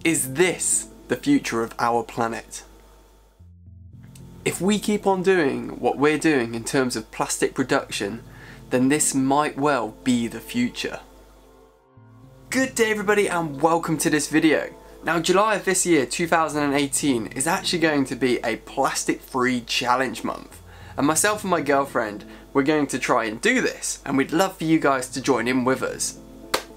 Is this the future of our planet? If we keep on doing what we're doing in terms of plastic production, then this might well be the future. Good day everybody and welcome to this video. Now July of this year, 2018, is actually going to be a plastic-free challenge month. And myself and my girlfriend, we're going to try and do this, and we'd love for you guys to join in with us.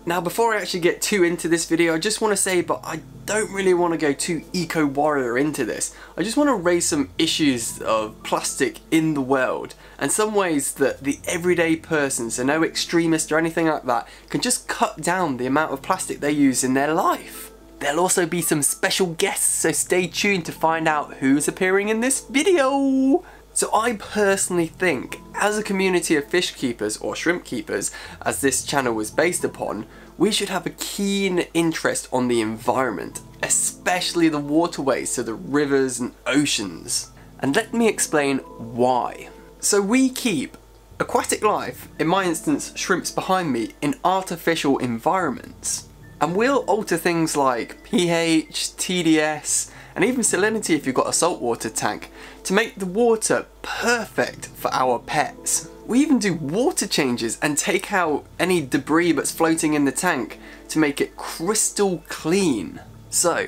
Now before I actually get too into this video, I just want to say, but I don't really want to go too eco-warrior into this. I just want to raise some issues of plastic in the world and some ways that the everyday person, so no extremist or anything like that, can just cut down the amount of plastic they use in their life. There'll also be some special guests, so stay tuned to find out who's appearing in this video. So I personally think, as a community of fish keepers, or shrimp keepers, as this channel was based upon, we should have a keen interest on the environment, especially the waterways, so the rivers and oceans. And let me explain why. So we keep aquatic life, in my instance shrimps behind me, in artificial environments. And we'll alter things like pH, TDS, and even salinity if you've got a saltwater tank, to make the water perfect for our pets. We even do water changes and take out any debris that's floating in the tank to make it crystal clean. So,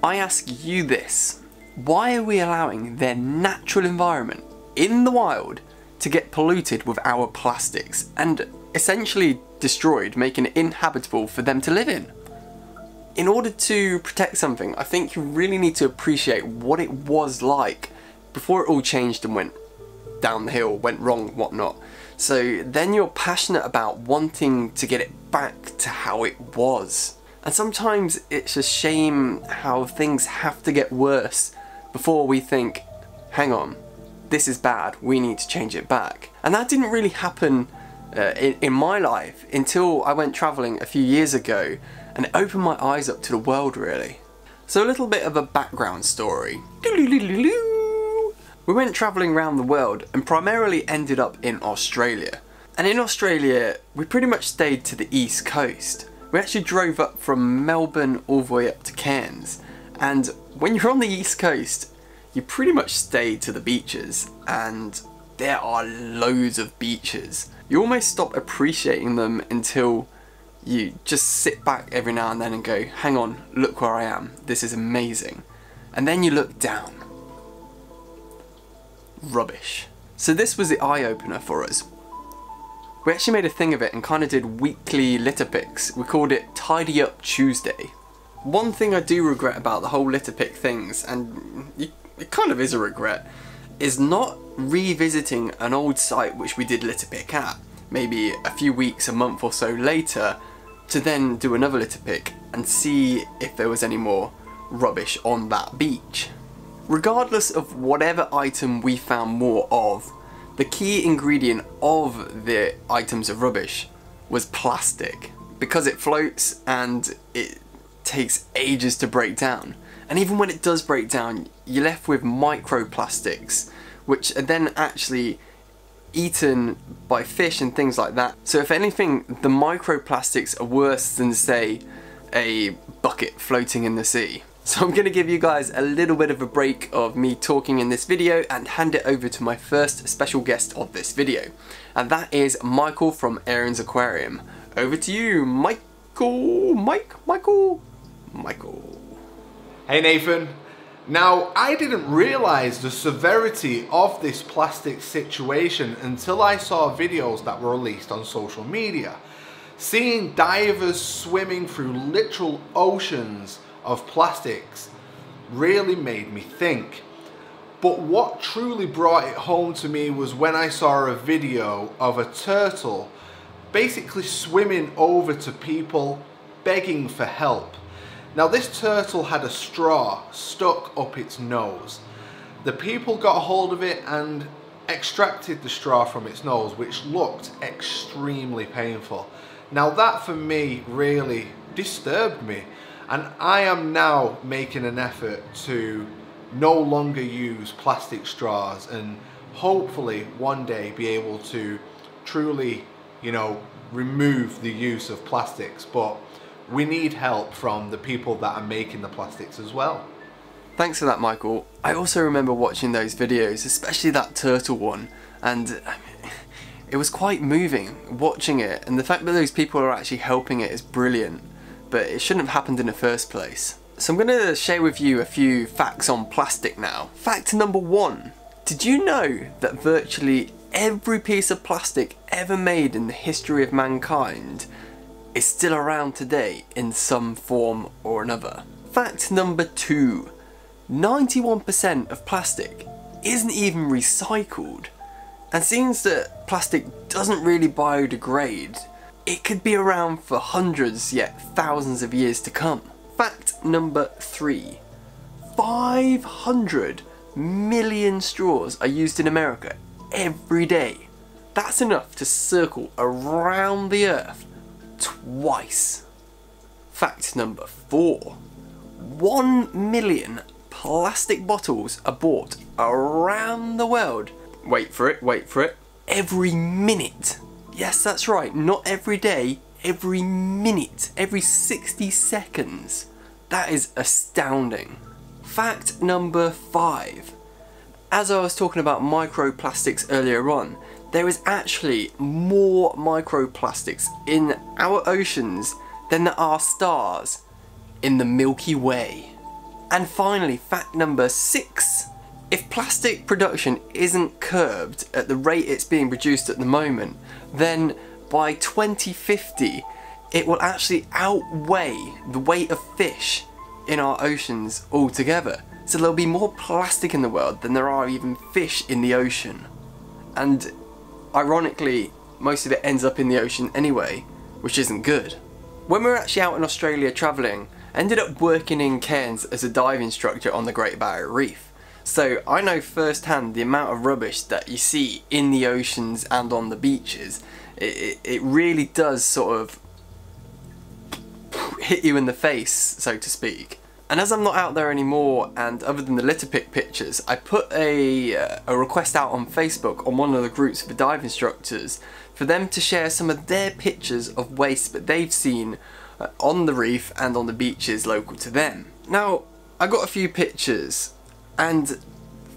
I ask you this, why are we allowing their natural environment in the wild to get polluted with our plastics and essentially destroyed, making it inhabitable for them to live in? In order to protect something, I think you really need to appreciate what it was like before it all changed and went down the hill, went wrong, whatnot. So then you're passionate about wanting to get it back to how it was. And sometimes it's a shame how things have to get worse before we think, hang on, this is bad, we need to change it back. And that didn't really happen in my life until I went travelling a few years ago, and it opened my eyes up to the world really. So a little bit of a background story. We went travelling around the world and primarily ended up in Australia. And in Australia, we pretty much stayed to the east coast. We actually drove up from Melbourne all the way up to Cairns. And when you're on the east coast, you pretty much stay to the beaches, and there are loads of beaches. You almost stop appreciating them until you just sit back every now and then and go, hang on, look where I am, this is amazing. And then you look down. Rubbish. So this was the eye-opener for us. We actually made a thing of it and kind of did weekly litter picks. We called it Tidy Up Tuesday. One thing I do regret about the whole litter pick things, and it kind of is a regret, is not revisiting an old site which we did litter pick at, maybe a few weeks, a month or so later, to then do another litter pick and see if there was any more rubbish on that beach. Regardless of whatever item we found more of, the key ingredient of the items of rubbish was plastic, because it floats and it takes ages to break down. And even when it does break down, you're left with microplastics, which are then actually eaten by fish and things like that. So if anything, the microplastics are worse than, say, a bucket floating in the sea. So I'm going to give you guys a little bit of a break of me talking in this video and hand it over to my first special guest of this video. And that is Michael from Aaron's Aquarium. Over to you, Michael. Michael. Hey Nathan. Now, I didn't realise the severity of this plastic situation until I saw videos that were released on social media. Seeing divers swimming through literal oceans of plastics really made me think. But what truly brought it home to me was when I saw a video of a turtle basically swimming over to people begging for help. Now this turtle had a straw stuck up its nose. The people got a hold of it and extracted the straw from its nose, which looked extremely painful. Now that for me really disturbed me, and I am now making an effort to no longer use plastic straws and hopefully one day be able to truly, remove the use of plastics. But we need help from the people that are making the plastics as well. Thanks for that, Michael. I also remember watching those videos, especially that turtle one, and it was quite moving watching it, and the fact that those people are actually helping it is brilliant, but it shouldn't have happened in the first place. So I'm going to share with you a few facts on plastic now. Fact number 1. Did you know that virtually every piece of plastic ever made in the history of mankind is still around today in some form or another? Fact number 2. 91% of plastic isn't even recycled, and since that plastic doesn't really biodegrade, it could be around for hundreds yet thousands of years to come. Fact number 3. 500 million straws are used in America every day. That's enough to circle around the earth twice. Fact number 4. 1 million plastic bottles are bought around the world. Wait for it, every minute. Yes, that's right, not every day, every minute, every 60 seconds. That is astounding. Fact number 5. As I was talking about microplastics earlier on, there is actually more microplastics in our oceans than there are stars in the Milky Way. And finally, fact number 6. If plastic production isn't curbed at the rate it's being produced at the moment, then by 2050 it will actually outweigh the weight of fish in our oceans altogether. So there'll be more plastic in the world than there are even fish in the ocean. And ironically, most of it ends up in the ocean anyway, which isn't good. When we were actually out in Australia travelling, I ended up working in Cairns as a dive instructor on the Great Barrier Reef. So I know firsthand the amount of rubbish that you see in the oceans and on the beaches. It really does sort of hit you in the face, so to speak. And as I'm not out there anymore, and other than the litter pick pictures, I put a request out on Facebook on one of the groups for dive instructors for them to share some of their pictures of waste that they've seen on the reef and on the beaches local to them. Now, I got a few pictures, and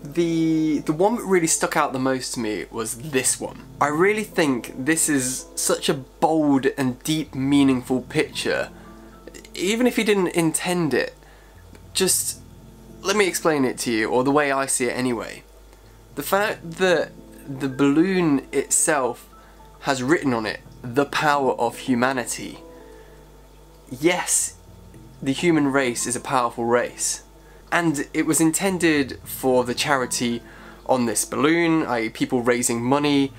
the one that really stuck out the most to me was this one. I really think this is such a bold and deep, meaningful picture. Even if you didn't intend it, just let me explain it to you, or the way I see it anyway. The fact that the balloon itself has written on it, "The power of humanity." Yes, the human race is a powerful race, and it was intended for the charity on this balloon, i.e. people raising money,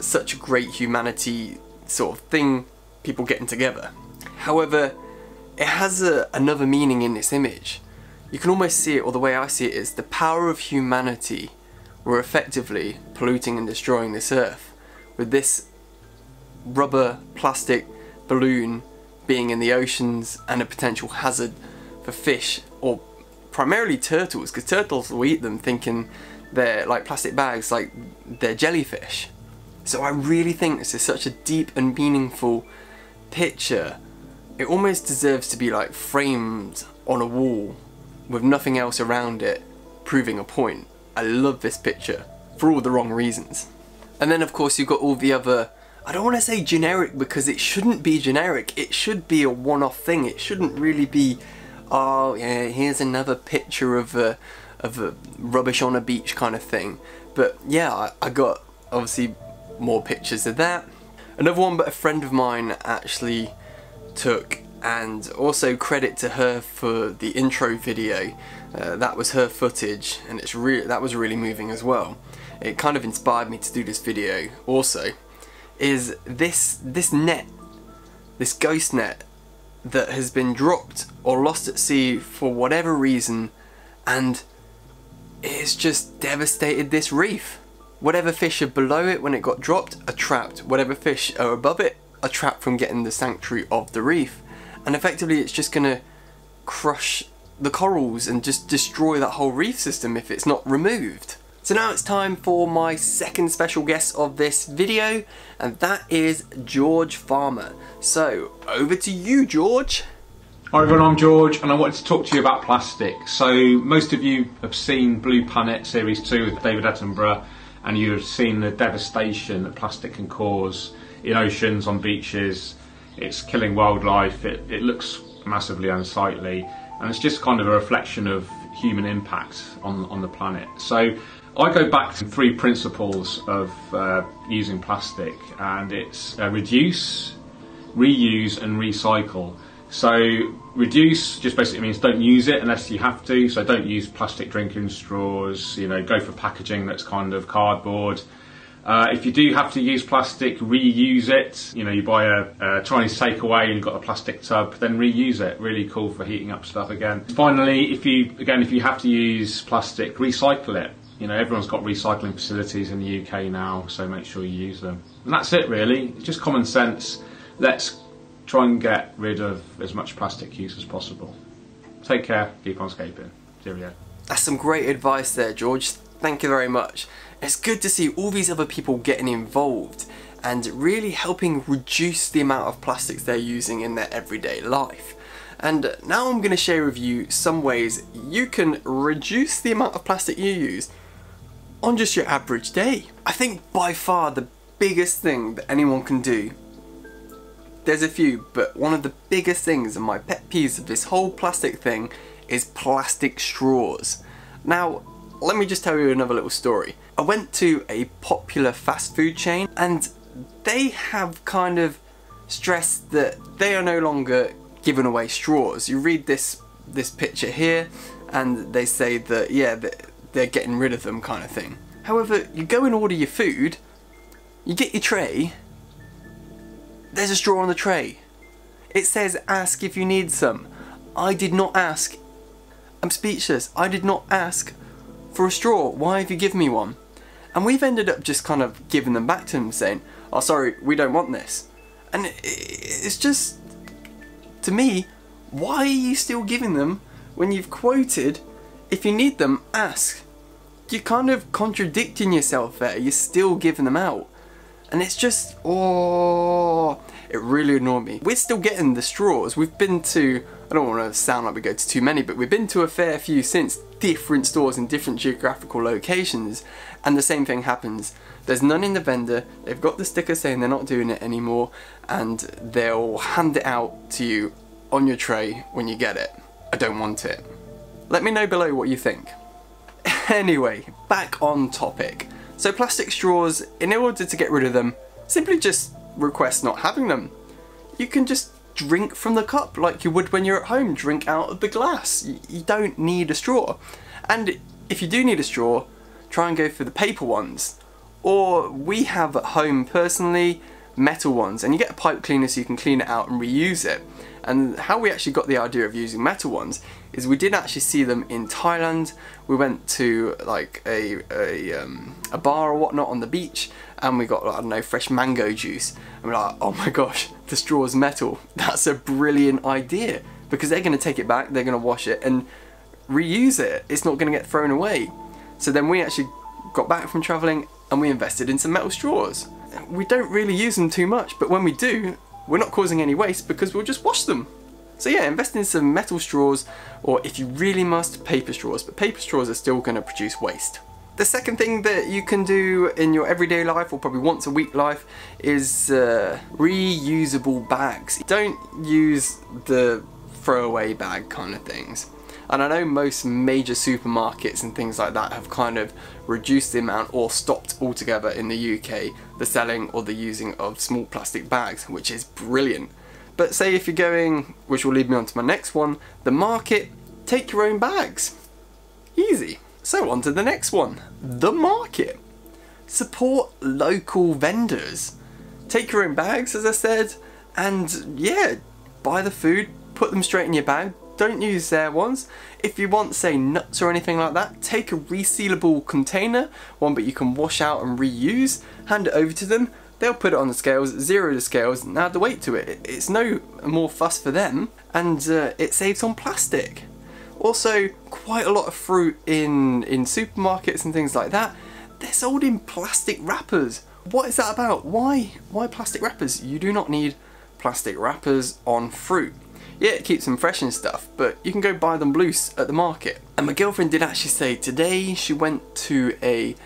such a great humanity sort of thing, people getting together. However, it has another meaning in this image. You can almost see it, or the way I see it is, the power of humanity were effectively polluting and destroying this earth, with this rubber plastic balloon being in the oceans and a potential hazard for fish, or primarily turtles, because turtles will eat them thinking they're like plastic bags, like they're jellyfish. So I really think this is such a deep and meaningful picture. It almost deserves to be like framed on a wall with nothing else around it, proving a point. I love this picture for all the wrong reasons. And then of course you've got all the other, I don't want to say generic because it shouldn't be generic, it should be a one-off thing. It shouldn't really be, oh yeah, here's another picture of a rubbish on a beach kind of thing. But yeah, I got obviously more pictures of that. Another one that a friend of mine actually took, and also credit to her for the intro video. That was her footage, and that was really moving as well. It kind of inspired me to do this video also. Is this net, this ghost net that has been dropped or lost at sea for whatever reason, and it's just devastated this reef. Whatever fish are below it when it got dropped are trapped. Whatever fish are above it are trapped from getting the sanctuary of the reef. And effectively it's just gonna crush the corals and just destroy that whole reef system if it's not removed. So now it's time for my second special guest of this video, and that is George Farmer. So over to you, George. Hi everyone, I'm George and I wanted to talk to you about plastic. So most of you have seen Blue Planet Series 2 with David Attenborough, and you have seen the devastation that plastic can cause in oceans, on beaches. It's killing wildlife, it looks massively unsightly, and it's just kind of a reflection of human impact on the planet. So I go back to 3 principles of using plastic, and it's reduce, reuse and recycle. So reduce just basically means don't use it unless you have to, so don't use plastic drinking straws, you know, go for packaging that's kind of cardboard. If you do have to use plastic, reuse it. You know, you buy a Chinese takeaway and you've got a plastic tub, then reuse it. Really cool for heating up stuff again. Finally, if you have to use plastic, recycle it. You know, everyone's got recycling facilities in the UK now, so make sure you use them. And that's it really, it's just common sense. Let's try and get rid of as much plastic use as possible. Take care, keep on scaping. Cheerio. That's some great advice there, George. Thank you very much. It's good to see all these other people getting involved and really helping reduce the amount of plastics they're using in their everyday life. And now I'm going to share with you some ways you can reduce the amount of plastic you use on just your average day. I think by far the biggest thing that anyone can do, there's a few, but one of the biggest things and my pet peeves of this whole plastic thing is plastic straws. Now, let me just tell you another little story. I went to a popular fast food chain and they have kind of stressed that they are no longer giving away straws. You read this picture here and they say that, yeah, they're getting rid of them kind of thing. However, you go and order your food, you get your tray, there's a straw on the tray. It says ask if you need some. I did not ask. I'm speechless. I did not ask for a straw. Why have you given me one? And we've ended up just kind of giving them back to them saying, oh sorry, we don't want this. And it's just, to me, why are you still giving them when you've quoted, if you need them, ask? You're kind of contradicting yourself there. You're still giving them out. And it's just, oh, it really annoyed me. We're still getting the straws. We've been to, I don't want to sound like we go to too many, but we've been to a fair few since, different stores in different geographical locations, and the same thing happens. There's none in the vendor, they've got the sticker saying they're not doing it anymore, and they'll hand it out to you on your tray when you get it. I don't want it. Let me know below what you think. Anyway, back on topic. So plastic straws, in order to get rid of them, simply just request not having them. You can just drink from the cup like you would when you're at home, drink out of the glass. You don't need a straw. And if you do need a straw, try and go for the paper ones. Or we have at home personally, metal ones, and you get a pipe cleaner so you can clean it out and reuse it. And how we actually got the idea of using metal ones is we did actually see them in Thailand. We went to like a bar or whatnot on the beach, and we got, I don't know, fresh mango juice, and we're like, oh my gosh, the straw's metal. That's a brilliant idea, because they're going to take it back, they're going to wash it and reuse it. It's not going to get thrown away. So then we actually got back from travelling and we invested in some metal straws. We don't really use them too much, but when we do, we're not causing any waste because we'll just wash them. So yeah, invest in some metal straws, or if you really must, paper straws, but paper straws are still going to produce waste. The second thing that you can do in your everyday life, or probably once a week life, is reusable bags. Don't use the throwaway bag kind of things. And I know most major supermarkets and things like that have kind of reduced the amount or stopped altogether in the UK the selling or the using of small plastic bags, which is brilliant. But say if you're going, which will lead me on to my next one, the market, take your own bags. Easy. So on to the next one, the market. Support local vendors. Take your own bags, as I said, and yeah, buy the food, put them straight in your bag. Don't use their ones. If you want, say, nuts or anything like that, take a resealable container, one that you can wash out and reuse, hand it over to them. They'll put it on the scales, zero the scales, and add the weight to it. It's no more fuss for them, and it saves on plastic. Also, quite a lot of fruit in supermarkets and things like that, they're sold in plastic wrappers. What is that about? Why plastic wrappers? You do not need plastic wrappers on fruit. Yeah, it keeps them fresh and stuff, but you can go buy them loose at the market. And my girlfriend did actually say today she went to a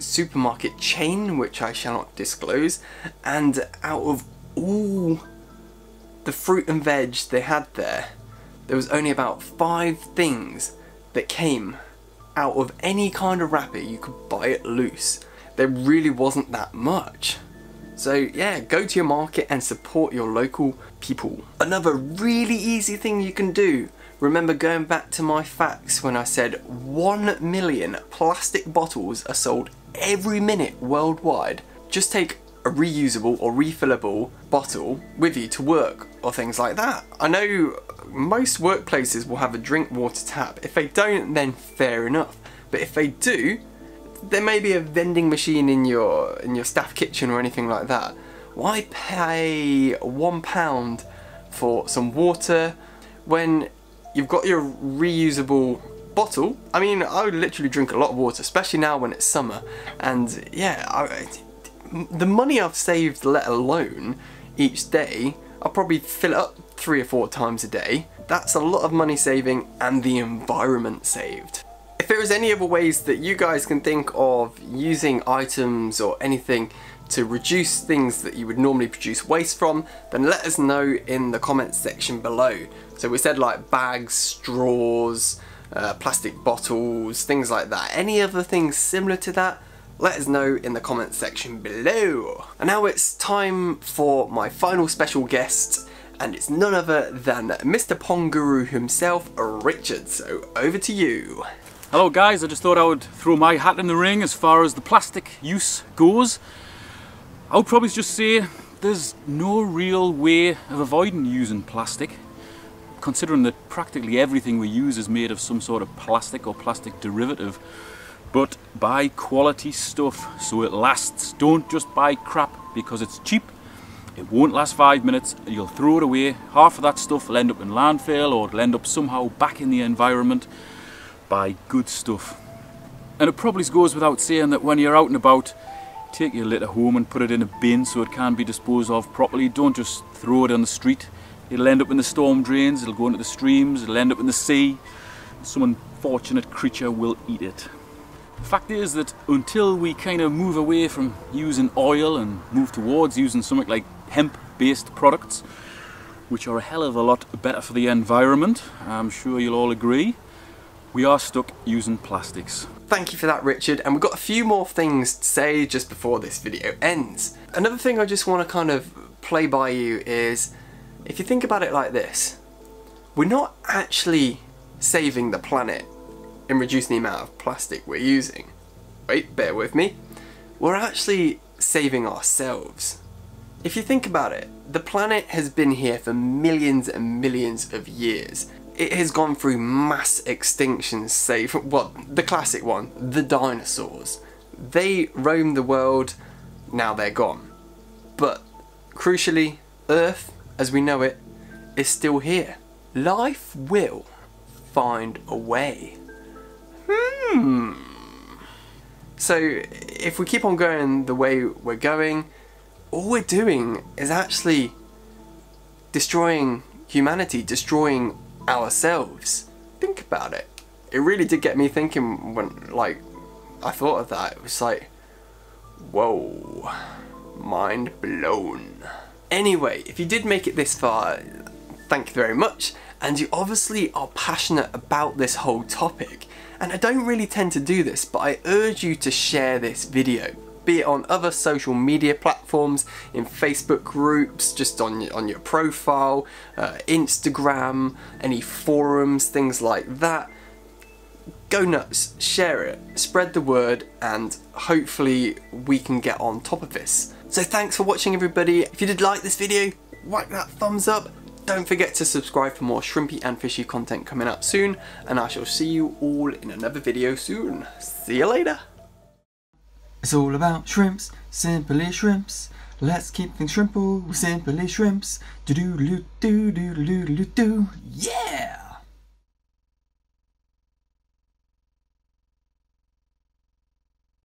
supermarket chain, which I shall not disclose, and out of all the fruit and veg they had there was only about 5 things that came out of any kind of wrapper you could buy it loose. There really wasn't that much. So yeah, go to your market and support your local people. Another really easy thing you can do, remember going back to my facts when I said 1 million plastic bottles are sold every minute worldwide. Just take a reusable or refillable bottle with you to work or things like that. I know most workplaces will have a drink water tap. If they don't, then fair enough. But if they do, there may be a vending machine in your staff kitchen or anything like that. Why pay £1 for some water when you've got your reusable bottle? I mean, I would literally drink a lot of water, especially now when it's summer. And yeah, the money I've saved, let alone each day, I'll probably fill it up 3 or 4 times a day. That's a lot of money saving and the environment saved. If there is any other ways that you guys can think of using items or anything to reduce things that you would normally produce waste from, then let us know in the comments section below. So we said like bags, straws, plastic bottles, things like that. Any other things similar to that, let us know in the comments section below. And now it's time for my final special guest, and it's none other than Mr. Pong Guru himself, Richard. So over to you. Hello guys, I just thought I would throw my hat in the ring as far as the plastic use goes. I would probably just say there's no real way of avoiding using plastic, considering that practically everything we use is made of some sort of plastic or plastic derivative. But buy quality stuff so it lasts. Don't just buy crap because it's cheap. It won't last 5 minutes, you'll throw it away. Half of that stuff will end up in landfill or it'll end up somehow back in the environment. Buy good stuff. And it probably goes without saying that when you're out and about, take your litter home and put it in a bin so it can be disposed of properly. Don't just throw it on the street. It'll end up in the storm drains, it'll go into the streams, it'll end up in the sea. Some unfortunate creature will eat it. The fact is that until we kind of move away from using oil and move towards using something like hemp-based products, which are a hell of a lot better for the environment, I'm sure you'll all agree, we are stuck using plastics. Thank you for that, Richard, and we've got a few more things to say just before this video ends. Another thing I just want to kind of play by you is, if you think about it like this, we're not actually saving the planet in reducing the amount of plastic we're using. Wait, bear with me. We're actually saving ourselves. If you think about it, the planet has been here for millions and millions of years. It has gone through mass extinctions, say, well, the classic one, the dinosaurs. They roamed the world, now they're gone. But, crucially, Earth, as we know it, is still here. Life will find a way. So, if we keep on going the way we're going, all we're doing is actually destroying humanity, destroying ourselves. Think about it. It really did get me thinking when, like, I thought of that. It was like, whoa, mind blown. Anyway, if you did make it this far, thank you very much, and you obviously are passionate about this whole topic, and I don't really tend to do this, but I urge you to share this video, be it on other social media platforms, in Facebook groups, just on your profile, Instagram, any forums, things like that. Go nuts, share it, spread the word, and hopefully we can get on top of this. So thanks for watching, everybody. If you did like this video, whack that thumbs up. Don't forget to subscribe for more shrimpy and fishy content coming up soon, and I shall see you all in another video soon. See you later. It's all about shrimps, simply shrimps. Let's keep things shrimple with simply shrimps. Do do do do do do do do. Yeah!